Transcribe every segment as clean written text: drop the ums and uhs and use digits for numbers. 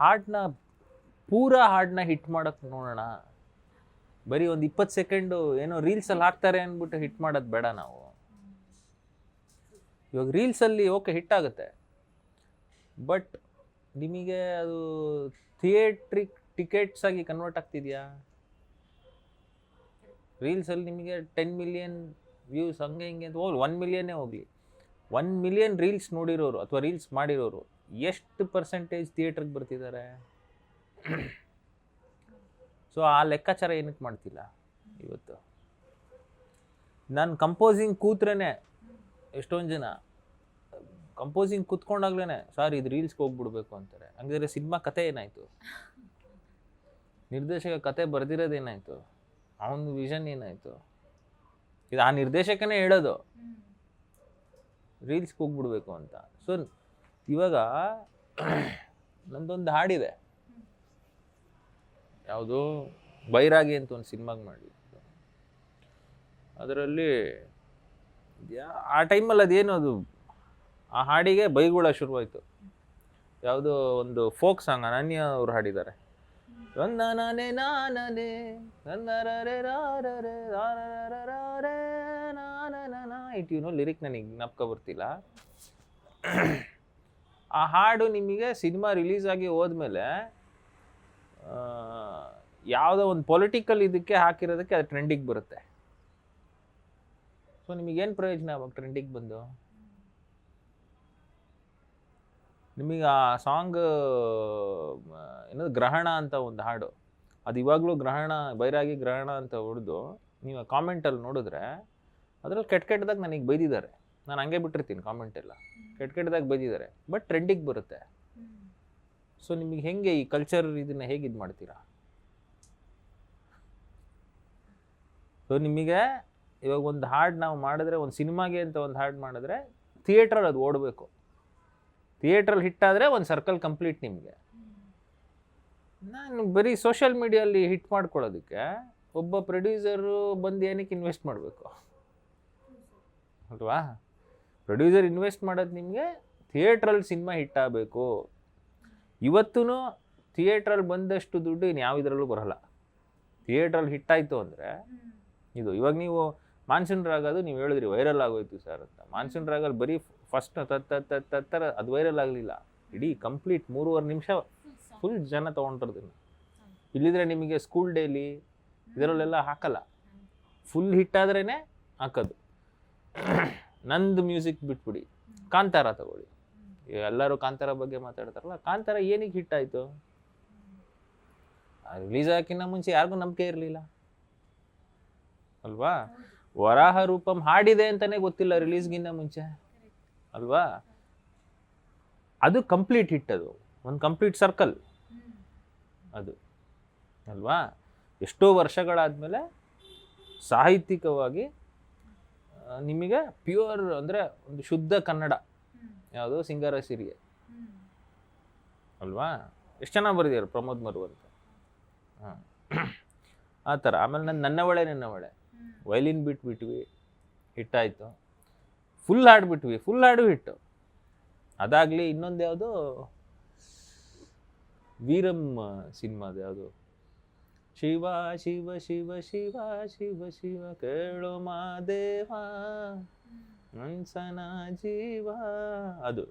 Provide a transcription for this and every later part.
ಹಾಡನ್ನ ಹಾಡನ್ನ ಹಿಟ್ ಮಾಡೋಕ್ಕೆ ನೋಡೋಣ. ಬರೀ ಒಂದು 20 ಸೆಕೆಂಡು ಏನೋ ರೀಲ್ಸಲ್ಲಿ ಹಾಕ್ತಾರೆ ಅಂದ್ಬಿಟ್ಟು ಹಿಟ್ ಮಾಡೋದು ಬೇಡ ನಾವು. ಇವಾಗ ರೀಲ್ಸಲ್ಲಿ ಓಕೆ ಹಿಟ್ ಆಗುತ್ತೆ, ಬಟ್ ನಿಮಗೆ ಅದು ಥಿಯೇಟ್ರಿಕ್ ಟಿಕೆಟ್ಸ್ ಆಗಿ ಕನ್ವರ್ಟ್ ಆಗ್ತಿದೆಯಾ? ರೀಲ್ಸಲ್ಲಿ ನಿಮಗೆ 10 ಮಿಲಿಯನ್ ವ್ಯೂಸ್ ಹಂಗೆ ಹಿಂಗೆ ಅಂತ ಹೋಗ್ಲಿ, 1 ಮಿಲಿಯನ್ನೇ ಹೋಗಲಿ, 1 ಮಿಲಿಯನ್ ರೀಲ್ಸ್ ನೋಡಿರೋರು ಅಥವಾ ರೀಲ್ಸ್ ಮಾಡಿರೋರು ಎಷ್ಟು ಪರ್ಸೆಂಟೇಜ್ ಥಿಯೇಟ್ರಿಗೆ ಬರ್ತಿದ್ದಾರೆ? ಸೊ ಆ ಲೆಕ್ಕಾಚಾರ ಏನಕ್ಕೆ ಮಾಡ್ತಿಲ್ಲ ಇವತ್ತು? ನಾನು ಕಂಪೋಸಿಂಗ್ ಕೂತ್ರೇನೆ ಎಷ್ಟೊಂದು ಜನ ಕಂಪೋಸಿಂಗ್ ಕೂತ್ಕೊಂಡಾಗ್ಲೇ ಸರ್ ಇದು ರೀಲ್ಸ್ಗೆ ಹೋಗ್ಬಿಡ್ಬೇಕು ಅಂತಾರೆ. ಹಂಗಾದ್ರೆ ಸಿನಿಮಾ ಕತೆ ಏನಾಯಿತು? ನಿರ್ದೇಶಕ ಕತೆ ಬರ್ದಿರೋದೇನಾಯಿತು? ಅವನ ವಿಷನ್ ಏನಾಯಿತು? ಇದು ಆ ನಿರ್ದೇಶಕನೇ ಹೇಳೋದು ರೀಲ್ಸ್ಗೆ ಹೋಗ್ಬಿಡ್ಬೇಕು ಅಂತ. ಸೊ ಇವಾಗ ನಂದೊಂದು ಹಾಡಿದೆ, ಯಾವುದು ಬೈರಾಗಿ ಅಂತ ಒಂದು ಸಿನಿಮಾಗೆ ಮಾಡಿ, ಅದರಲ್ಲಿ ಆ ಟೈಮಲ್ಲಿ ಅದೇನು ಅದು ಆ ಹಾಡಿಗೆ ಬೈಗುಳ ಶುರುವಾಯಿತು. ಯಾವುದೋ ಒಂದು ಫೋಕ್ ಸಾಂಗ್ ಅನನ್ಯ ಅವ್ರು ಹಾಡಿದ್ದಾರೆ, ನಾನೇ ನಾನೇ ಇಟ್ಯೂನೋ ಲಿರಿಕ್ ನನಗೆ ಜ್ಞಾಪಕ ಬರ್ತಿಲ್ಲ. ಆ ಹಾಡು ನಿಮಗೆ ಸಿನಿಮಾ ರಿಲೀಸ್ ಆಗಿ ಹೋದ್ಮೇಲೆ ಯಾವುದೋ ಒಂದು ಪೊಲಿಟಿಕಲ್ ಇದಕ್ಕೆ ಹಾಕಿರೋದಕ್ಕೆ ಅದು ಟ್ರೆಂಡಿಗೆ ಬರುತ್ತೆ. ಸೊ ನಿಮಗೇನು ಪ್ರಯೋಜನ ಅವಾಗ ಟ್ರೆಂಡಿಗೆ ಬಂದು? ನಿಮಗೆ ಆ ಸಾಂಗ್ ಏನದು ಗ್ರಹಣ ಅಂತ ಒಂದು ಹಾಡು, ಅದು ಇವಾಗಲೂ ಗ್ರಹಣ ಬೈರಾಗಿ ಗ್ರಹಣ ಅಂತ ಹೊಡೆದು ನೀವು ಕಾಮೆಂಟಲ್ಲಿ ನೋಡಿದ್ರೆ ಅದರಲ್ಲಿ ಕೆಟ್ಟದಾಗ ನನಗೆ ಬೈದಿದ್ದಾರೆ. ನಾನು ಹಂಗೆ ಬಿಟ್ಟಿರ್ತೀನಿ ಕಾಮೆಂಟೆಲ್ಲ, ಕೆಟ್ಟದಾಗ ಬೈದಿದ್ದಾರೆ, ಬಟ್ ಟ್ರೆಂಡಿಗೆ ಬರುತ್ತೆ. ಸೊ ನಿಮಗೆ ಹೆಂಗೆ ಈ ಕಲ್ಚರ್ ಇದನ್ನು ಹೇಗೆ ಇದು ಮಾಡ್ತೀರಾ? ಸೊ ನಿಮಗೆ ಇವಾಗ ಒಂದು ಹಾಡು ನಾವು ಮಾಡಿದ್ರೆ, ಒಂದು ಸಿನಿಮಾಗೆ ಅಂತ ಒಂದು ಹಾಡು ಮಾಡಿದ್ರೆ ಥಿಯೇಟ್ರಲ್ಲಿ ಅದು ಓಡಬೇಕು. ಥಿಯೇಟ್ರಲ್ಲಿ ಹಿಟ್ಟಾದರೆ ಒಂದು ಸರ್ಕಲ್ ಕಂಪ್ಲೀಟ್ ನಿಮಗೆ. ನಾನು ಬರೀ ಸೋಷಿಯಲ್ ಮೀಡಿಯಲ್ಲಿ ಹಿಟ್ ಮಾಡ್ಕೊಳ್ಳೋದಕ್ಕೆ ಒಬ್ಬ ಪ್ರೊಡ್ಯೂಸರು ಬಂದು ಏನಕ್ಕೆ ಇನ್ವೆಸ್ಟ್ ಮಾಡಬೇಕು ಅಲ್ವಾ? ಪ್ರೊಡ್ಯೂಸರ್ ಇನ್ವೆಸ್ಟ್ ಮಾಡೋದು ನಿಮಗೆ ಥಿಯೇಟ್ರಲ್ಲಿ ಸಿನಿಮಾ ಹಿಟ್ ಆಗಬೇಕು. ಇವತ್ತೂ ಥಿಯೇಟ್ರಲ್ಲಿ ಬಂದಷ್ಟು ದುಡ್ಡು ಇನ್ನು ಯಾವ ಇದರಲ್ಲೂ ಬರೋಲ್ಲ. ಥಿಯೇಟ್ರಲ್ಲಿ ಹಿಟ್ಟಾಯಿತು ಅಂದರೆ ಇದು ಇವಾಗ ನೀವು ಮಾನ್ಸೂನ್ ರಾಗದು ನೀವು ಹೇಳಿದ್ರಿ ವೈರಲ್ ಆಗೋಯ್ತು ಸರ್ ಅಂತ. ಮಾನ್ಸೂನ್ ರಾಗಲ್ಲಿ ಬರೀ ಫಸ್ಟ್ ತತ್ತರ ಅದು ವೈರಲ್ ಆಗಲಿಲ್ಲ, ಇಡೀ ಕಂಪ್ಲೀಟ್ 3.5 ನಿಮಿಷ ಫುಲ್ ಜನ ತೊಗೊಂಡಿರೋದನ್ನು. ಇಲ್ಲಿದ್ರೆ ನಿಮಗೆ ಸ್ಕೂಲ್ ಡೇಲಿ ಇದರಲ್ಲೆಲ್ಲ ಹಾಕಲ್ಲ, ಫುಲ್ ಹಿಟ್ಟಾದ್ರೇ ಹಾಕೋದು. ನಂದು ಮ್ಯೂಸಿಕ್ ಬಿಟ್ಬಿಡಿ, ಕಾಂತಾರ ತಗೊಳ್ಳಿ, ಎಲ್ಲರೂ ಕಾಂತಾರ ಬಗ್ಗೆ ಮಾತಾಡ್ತಾರಲ್ಲ, ಕಾಂತಾರ ಏನಕ್ಕೆ ಹಿಟ್ಟಾಯಿತು? ರಿಲೀಸ್ ಹಾಕಿನ ಮುಂಚೆ ಯಾರಿಗೂ ನಂಬಿಕೆ ಇರಲಿಲ್ಲ ಅಲ್ವಾ? ವರಾಹ ರೂಪಂ ಹಾಡಿದೆ ಅಂತಲೇ ಗೊತ್ತಿಲ್ಲ ರಿಲೀಸ್ಗಿಂತ ಮುಂಚೆ ಅಲ್ವಾ? ಅದು ಕಂಪ್ಲೀಟ್ ಹಿಟ್, ಅದು ಒಂದು ಕಂಪ್ಲೀಟ್ ಸರ್ಕಲ್ ಅದು ಅಲ್ವಾ? ಎಷ್ಟೋ ವರ್ಷಗಳಾದಮೇಲೆ ಸಾಹಿತ್ಯಿಕವಾಗಿ ನಿಮಗೆ ಪ್ಯೂರ್ ಅಂದರೆ ಒಂದು ಶುದ್ಧ ಕನ್ನಡ ಯಾವುದು ಸಿಂಗಾರ ಸಿರಿಯೆ ಅಲ್ವಾ? ಎಷ್ಟು ಚೆನ್ನಾಗಿ ಬರೆದಿದ್ದಾರೆ ಪ್ರಮೋದ್ ಮರು ಅಂತ. ಹಾಂ, ಆ ಥರ. ಆಮೇಲೆ ನನ್ನವಳೆ ವೈಲಿನ್ ಬಿಟ್ಬಿಟ್ವಿ, ಹಿಟ್ಟಾಯಿತು. ಫುಲ್ ಹಾಡ್ಬಿಟ್ವಿ, ಫುಲ್ ಹಾಡು ಹಿಟ್ಟು. ಅದಾಗಲಿ ಇನ್ನೊಂದು ಯಾವುದು ವೀರಮ್ ಸಿನಿಮಾದ ಯಾವುದು, ಶಿವ ಶಿವ ಶಿವ ಶಿವ ಶಿವ ಶಿವ ಕೇಳು ಮಾದೇವ ಮನ್ಸನ ಜೀವ, ಅದು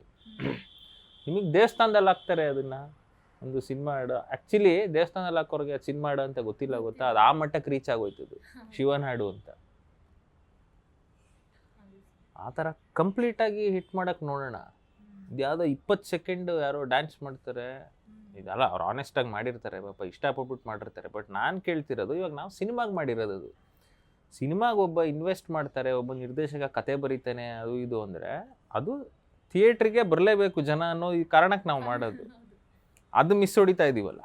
ನಿಮಗೆ ದೇವಸ್ಥಾನದಲ್ಲಿ ಹಾಕ್ತಾರೆ ಅದನ್ನು. ಒಂದು ಸಿನಿಮಾ ಹಾಡು ಆ್ಯಕ್ಚುಲಿ ದೇವಸ್ಥಾನದಲ್ಲಿ ಹಾಕೋರಿಗೆ ಅದು ಸಿನಿಮಾ ಹಾಡು ಅಂತ ಗೊತ್ತಿಲ್ಲ, ಗೊತ್ತಾ? ಅದು ಆ ಮಟ್ಟಕ್ಕೆ ರೀಚ್ ಆಗೋಯ್ತದು, ಶಿವನ ಹಾಡು ಅಂತ. ಆ ಥರ ಕಂಪ್ಲೀಟಾಗಿ ಹಿಟ್ ಮಾಡೋಕ್ಕೆ ನೋಡೋಣ. ಇದು ಯಾವುದೋ 20 ಸೆಕೆಂಡು ಯಾರೋ ಡ್ಯಾನ್ಸ್ ಮಾಡ್ತಾರೆ, ಇದಲ್ಲ ಅವ್ರು ಆನೆಸ್ಟಾಗಿ ಮಾಡಿರ್ತಾರೆ, ಪಾಪ ಇಷ್ಟಪಟ್ಬಿಟ್ಟು ಮಾಡಿರ್ತಾರೆ. ಬಟ್ ನಾನು ಕೇಳ್ತಿರೋದು, ಇವಾಗ ನಾವು ಸಿನಿಮಾಗೆ ಮಾಡಿರೋದು, ಅದು ಸಿನಿಮಾಗೆ ಒಬ್ಬ ಇನ್ವೆಸ್ಟ್ ಮಾಡ್ತಾರೆ, ಒಬ್ಬ ನಿರ್ದೇಶಕ ಕತೆ ಬರೀತಾನೆ, ಅದು ಇದು ಅಂದರೆ ಅದು ಥಿಯೇಟ್ರಿಗೆ ಬರಲೇಬೇಕು ಜನ ಅನ್ನೋ ಈ ಕಾರಣಕ್ಕೆ ನಾವು ಮಾಡೋದು. ಅದು ಮಿಸ್ ಹೊಡಿತಾ ಇದ್ದೀವಲ್ಲ.